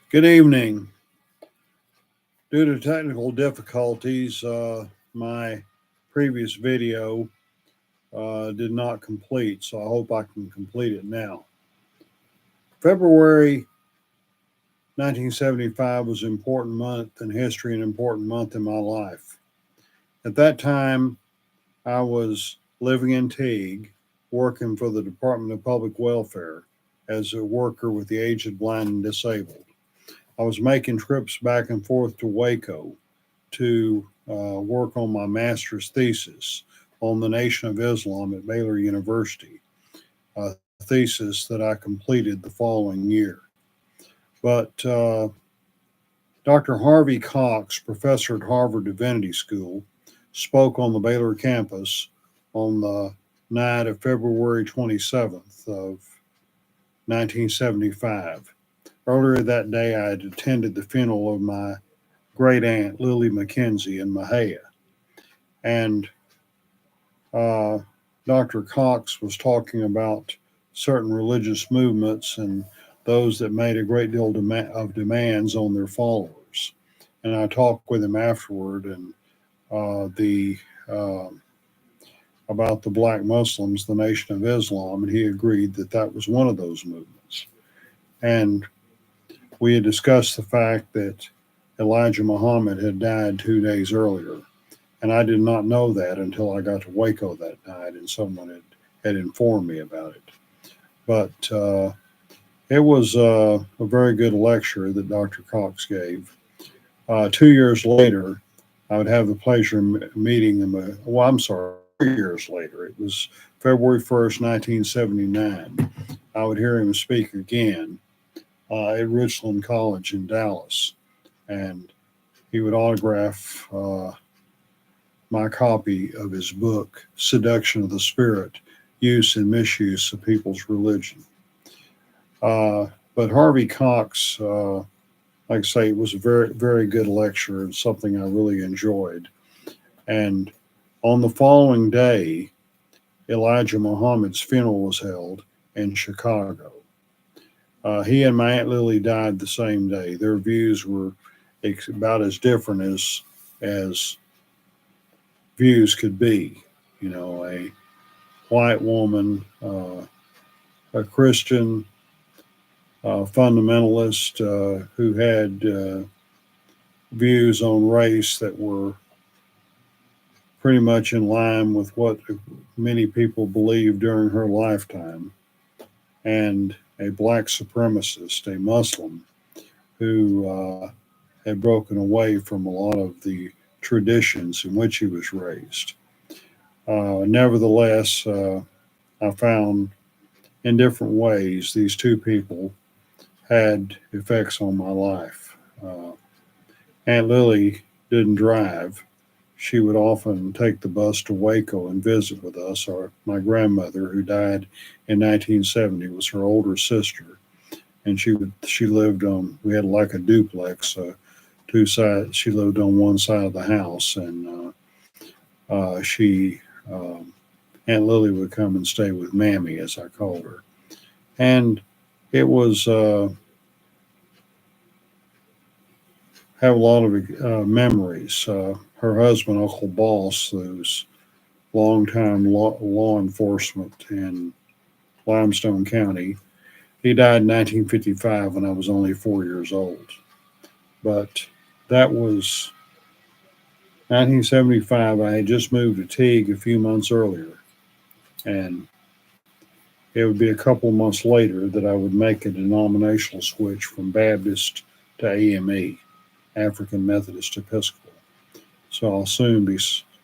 Good evening. Due to technical difficulties, my previous video did not complete, so I hope I can complete it now. February 1975 was an important month in history, an important month in my life. At that time, I was living in Teague, working for the Department of Public Welfare as a worker with the aged, blind, and disabled. I was making trips back and forth to Waco to work on my master's thesis on the Nation of Islam at Baylor University, a thesis that I completed the following year. But Dr. Harvey Cox, professor at Harvard Divinity School, spoke on the Baylor campus on the night of February 27th of 1975. Earlier that day, I had attended the funeral of my great aunt, Lily McKenzie, in Mahia. And uh, Dr. Cox was talking about certain religious movements and those that made a great deal of demands on their followers. And I talked with him afterward and the about the black Muslims, the Nation of Islam, and he agreed that that was one of those movements. And we had discussed the fact that Elijah Muhammad had died 2 days earlier. And I did not know that until I got to Waco that night and someone had informed me about it. But it was a very good lecture that Dr. Cox gave. 2 years later, I would have the pleasure of meeting him. Well, I'm sorry, 4 years later. It was February 1st, 1979. I would hear him speak again at Richland College in Dallas. And he would autograph my copy of his book, Seduction of the Spirit, Use and Misuse of People's Religion. But Harvey Cox, like I say, it was a very, very good lecture and something I really enjoyed. And on the following day, Elijah Muhammad's funeral was held in Chicago. He and my Aunt Lily died the same day. Their views were about as different as views could be. You know, a white woman, a Christian fundamentalist who had views on race that were pretty much in line with what many people believed during her lifetime, and a black supremacist, a Muslim, who had broken away from a lot of the traditions in which he was raised. Nevertheless, I found in different ways these two people had effects on my life. Aunt Lily didn't drive. She would often take the bus to Waco and visit with us. Or my grandmother, who died in 1970, was her older sister, and she lived on. We had like a duplex, two sides. She lived on one side of the house, and she Aunt Lily would come and stay with Mammy, as I called her, and it was have a lot of memories. Her husband, Uncle Boss, who's longtime law enforcement in Limestone County, he died in 1955 when I was only 4 years old. But that was 1975. I had just moved to Teague a few months earlier, and it would be a couple months later that I would make a denominational switch from Baptist to AME, African Methodist Episcopal. So I'll soon be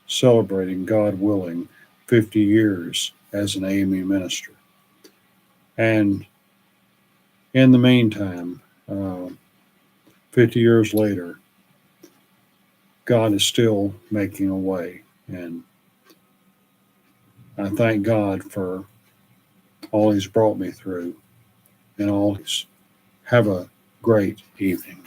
celebrating, God willing, 50 years as an AME minister. And in the meantime, 50 years later, God is still making a way. And I thank God for all He's brought me through and all He's. Have a great evening.